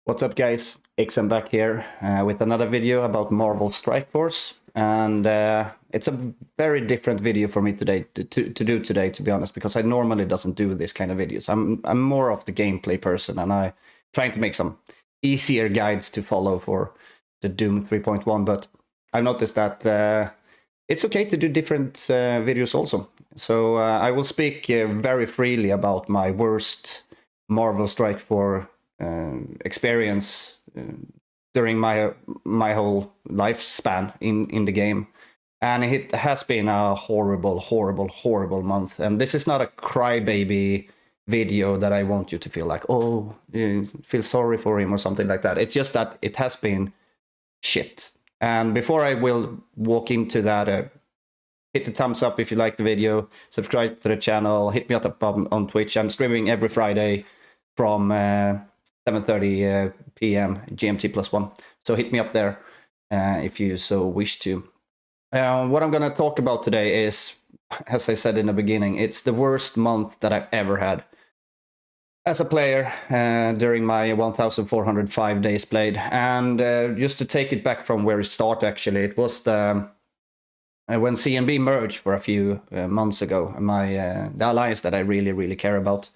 What's up, guys? XM back here with another video about Marvel Strike Force, and it's a very different video for me today to do today, to be honest, because I normally doesn't do this kind of videos. I'm more of the gameplay person, and I trying to make some easier guides to follow for the Doom 3.1. But I've noticed that it's okay to do different videos also. So I will speak very freely about my worst Marvel Strike Force experience during my whole lifespan in the game, and it has been a horrible month. And this is not a crybaby video that I want you to feel like, oh, you feel sorry for him or something like that. It's just that it has been shit. And before I will walk into that, hit the thumbs up if you like the video, subscribe to the channel, hit me up on Twitch. I'm streaming every Friday from 7:30 p.m. GMT +1. So hit me up there if you so wish to. What I'm going to talk about today is, as I said in the beginning, it's the worst month that I've ever had as a player during my 1,405 days played. And just to take it back from where it started, actually, it was the when CNB merged for a few months ago, the alliance that I really care about,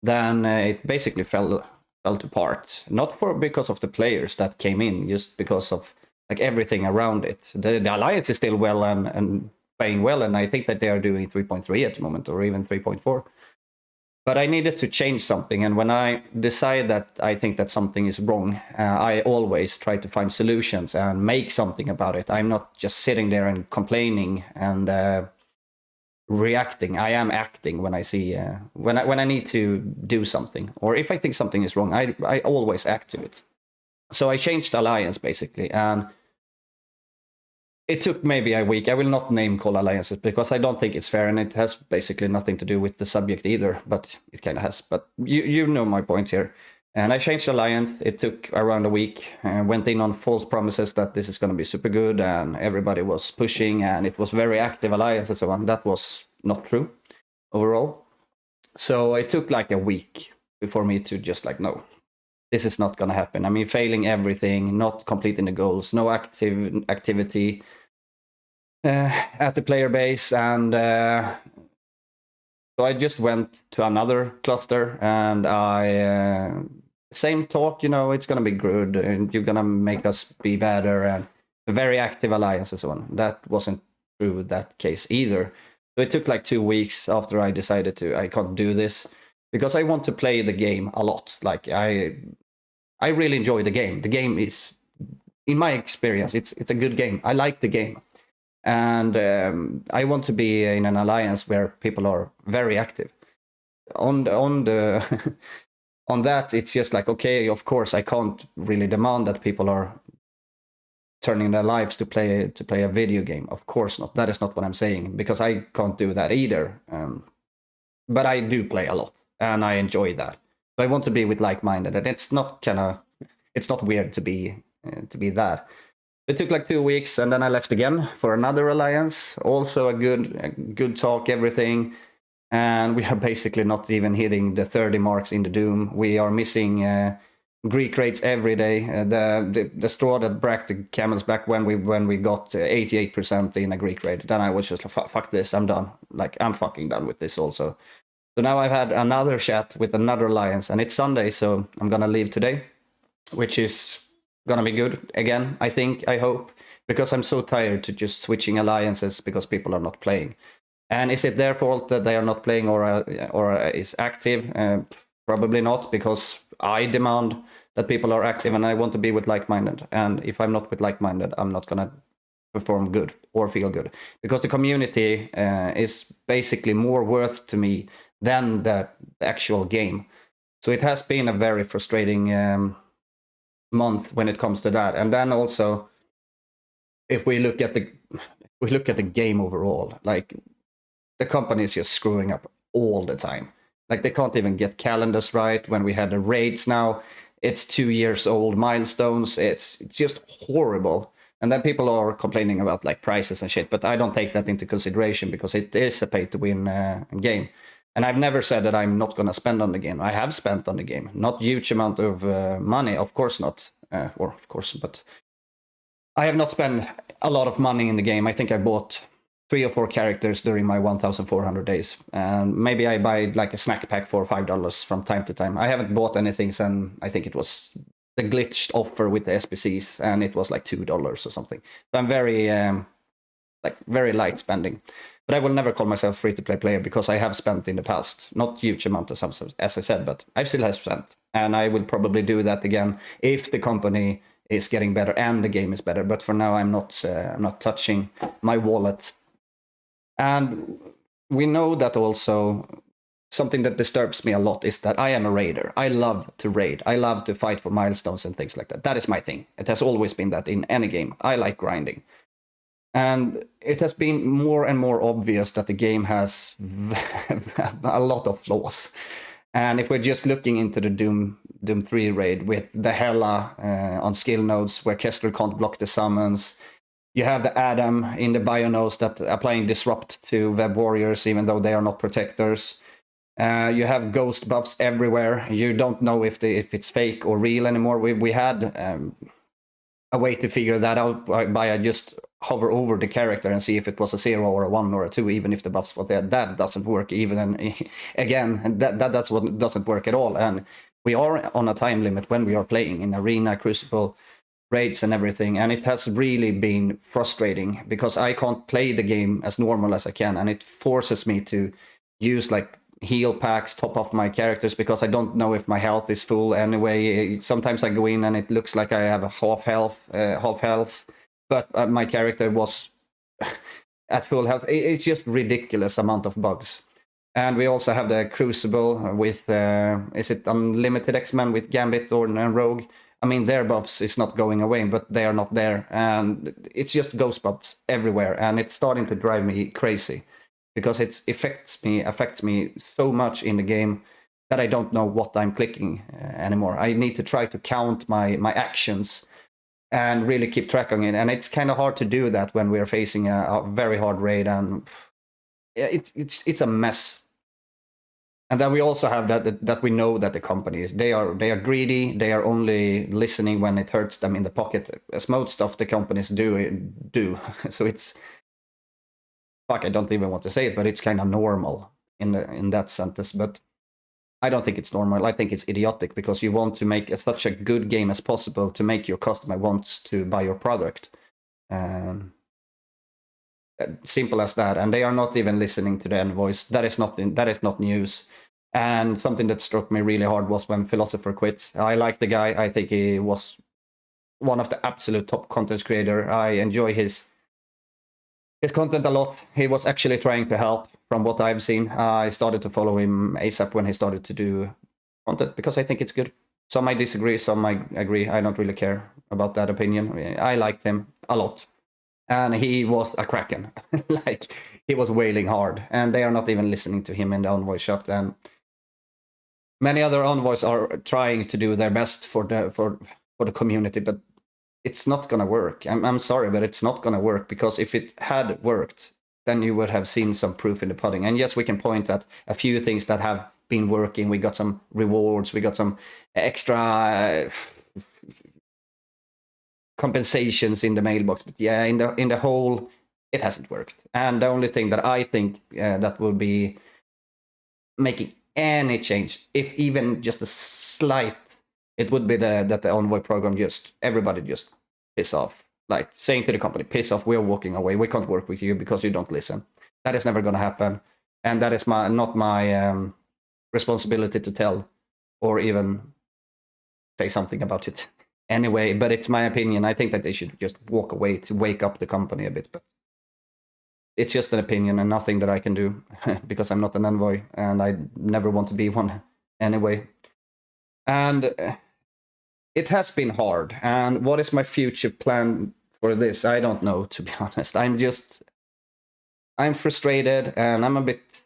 then it basically fell apart. Not because of the players that came in, just because of like everything around it. The alliance is still well and playing well, and I think that they are doing 3.3 at the moment, or even 3.4. But I needed to change something, and when I decide that I think that something is wrong, I always try to find solutions and make something about it. I'm not just sitting there and complaining and reacting. I am acting when I see when I need to do something, or if I think something is wrong, I always act to it. So I changed alliance basically, and it took maybe a week. I will not name call alliances because I don't think it's fair, and it has basically nothing to do with the subject either, but it kind of has. But you know my point here. And I changed alliance. It took around a week, and went in on false promises that this is going to be super good, and everybody was pushing, and it was very active alliance and so on. That was not true overall. So it took like a week before me to just like, no, this is not going to happen. I mean, failing everything, not completing the goals, no activity at the player base, and so I just went to another cluster, and I same talk, it's going to be good, and you're going to make us be better, and a very active alliance and so on. That wasn't true that case either. So it took like 2 weeks after I decided I can't do this, because I want to play the game a lot. Like I really enjoy the game. The game is, in my experience, it's a good game. I like the game. And I want to be in an alliance where people are very active. On the on that, it's just like, okay, of course, I can't really demand that people are turning their lives to play a video game. Of course not. That is not what I'm saying, because I can't do that either. But I do play a lot, and I enjoy that. So I want to be with like-minded, and it's not weird to be that. It took like 2 weeks, and then I left again for another alliance. Also a good talk, everything. And we are basically not even hitting the 30 marks in the Doom. We are missing Greek rates every day. The straw that broke the camel's back when we got 88% in a Greek rate. Then I was just like, fuck this, I'm done. Like, I'm fucking done with this also. So now I've had another chat with another alliance, and it's Sunday, so I'm gonna leave today, which is gonna be good again, I hope, because I'm so tired to just switching alliances because people are not playing. And is it their fault that they are not playing or is active? Probably not, because I demand that people are active, and I want to be with like-minded. And if I'm not with like-minded, I'm not gonna perform good or feel good, because the community is basically more worth to me than the actual game. So it has been a very frustrating month when it comes to that. And then also, if we look at the game overall, like, the company is just screwing up all the time. Like, they can't even get calendars right. When we had the raids now, it's 2 years old milestones. It's just horrible. And then people are complaining about like prices and shit, but I don't take that into consideration, because it is a pay to win game. And I've never said that I'm not going to spend on the game. I have spent on the game, not huge amount of money, of course not, or of course, but I have not spent a lot of money in the game. I think I bought 3 or 4 characters during my 1,400 days, and maybe I buy like a snack pack for $5 from time to time. I haven't bought anything since I think it was the glitched offer with the SBCs, and it was like $2 or something. So I'm very very light spending. But I will never call myself free-to-play player because I have spent in the past. Not huge amount of some, as I said, but I still have spent. And I will probably do that again if the company is getting better and the game is better. But for now, I'm not touching my wallet. And we know that also something that disturbs me a lot is that I am a raider. I love to raid. I love to fight for milestones and things like that. That is my thing. It has always been that in any game. I like grinding. And it has been more and more obvious that the game has a lot of flaws. And if we're just looking into the Doom 3 raid with the Hela on skill nodes where Kessler can't block the summons, you have the Adam in the bio nodes that applying disrupt to web warriors even though they are not protectors. You have ghost buffs everywhere. You don't know if it's fake or real anymore. We had a way to figure that out by just hover over the character and see if it was a 0 or a 1 or a 2, even if the buffs were there. That doesn't work even. And again, that's what doesn't work at all. And we are on a time limit when we are playing in Arena, Crucible, raids and everything. And it has really been frustrating because I can't play the game as normal as I can. And it forces me to use like heal packs, top off my characters because I don't know if my health is full anyway. Sometimes I go in and it looks like I have a half health, but my character was at full health. It's just ridiculous amount of bugs. And we also have the Crucible with, is it Unlimited X-Men with Gambit or Rogue? I mean, their buffs is not going away, but they are not there. And it's just ghost buffs everywhere. And it's starting to drive me crazy because it affects me so much in the game that I don't know what I'm clicking anymore. I need to try to count my actions and really keep track on it. And it's kind of hard to do that when we're facing a very hard raid, and it's a mess. And then we also have that we know that the companies they are greedy. They are only listening when it hurts them in the pocket, as most of the companies do. So it's fuck. I don't even want to say it, but it's kind of normal in that sentence. But I don't think it's normal. I think it's idiotic because you want to make such a good game as possible to make your customer wants to buy your product. Simple as that. And they are not even listening to the Envoys. That is not news. And something that struck me really hard was when Philosopher quit. I like the guy. I think he was one of the absolute top content creator. I enjoy his content a lot. He was actually trying to help from what I've seen. I started to follow him ASAP when he started to do content because I think it's good. Some might disagree, some might agree. I don't really care about that opinion. I liked him a lot. And he was a kraken. Like, he was wailing hard. And they are not even listening to him in the Envoy shop. And many other Envoys are trying to do their best for the community, but it's not gonna work. I'm sorry, but it's not gonna work, because if it had worked, then you would have seen some proof in the pudding. And yes, we can point at a few things that have been working. We got some rewards, we got some extra compensations in the mailbox. But yeah, in the whole, it hasn't worked. And the only thing that I think that will be making any change, if even just a slight, it would be that the Envoy program everybody just piss off. Like saying to the company, piss off, we're walking away. We can't work with you because you don't listen. That is never going to happen. And that is not my responsibility to tell or even say something about it anyway. But it's my opinion. I think that they should just walk away to wake up the company a bit. But it's just an opinion and nothing that I can do because I'm not an Envoy and I never want to be one anyway. And it has been hard. And what is my future plan for this? I don't know, to be honest. I'm frustrated and I'm a bit,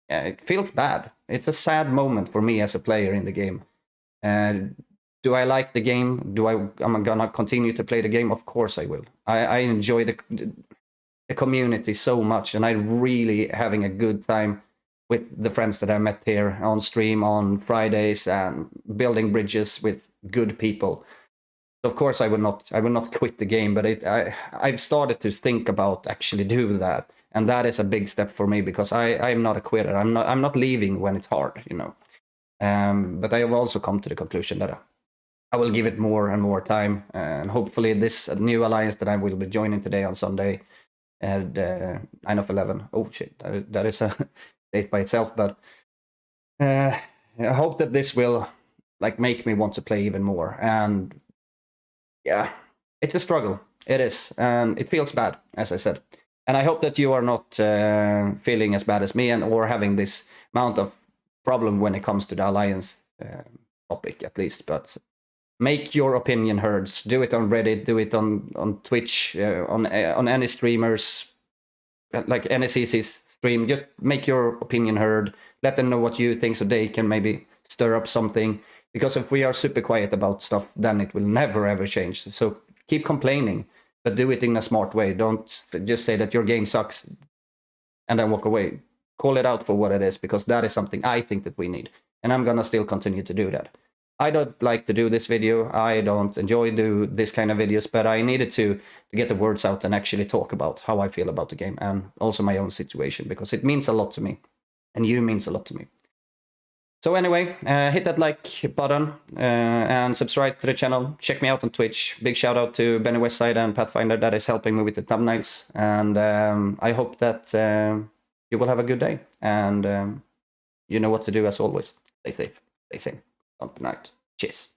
it feels bad. It's a sad moment for me as a player in the game. Do I like the game? Am I gonna continue to play the game? Of course I will. I enjoy the community so much, and I'm really having a good time with the friends that I met here on stream on Fridays and building bridges with good people. Of course, I will not quit the game, but I've started to think about actually do that, and that is a big step for me because I'm not a quitter. I'm not leaving when it's hard, you know. But I have also come to the conclusion that I will give it more and more time, and hopefully this new alliance that I will be joining today on Sunday at 9 of 11. Oh shit, that is a date by itself, but I hope that this will like make me want to play even more. And yeah, it's a struggle. It is, and it feels bad, as I said. And I hope that you are not feeling as bad as me and or having this amount of problem when it comes to the alliance topic, at least. But make your opinion heard. Do it on Reddit. Do it on Twitch. On any streamers, like NSCC's stream. Just make your opinion heard. Let them know what you think, so they can maybe stir up something. Because if we are super quiet about stuff, then it will never ever change. So keep complaining, but do it in a smart way. Don't just say that your game sucks and then walk away. Call it out for what it is, because that is something I think that we need. And I'm gonna still continue to do that. I don't like to do this video. I don't enjoy do this kind of videos, but I needed to get the words out and actually talk about how I feel about the game and also my own situation, because it means a lot to me. And you means a lot to me. So anyway, hit that like button and subscribe to the channel. Check me out on Twitch. Big shout out to Benny Westside and Pathfinder that is helping me with the thumbnails. And I hope that you will have a good day. And you know what to do as always. Stay safe. Stay sane. Good night. Cheers.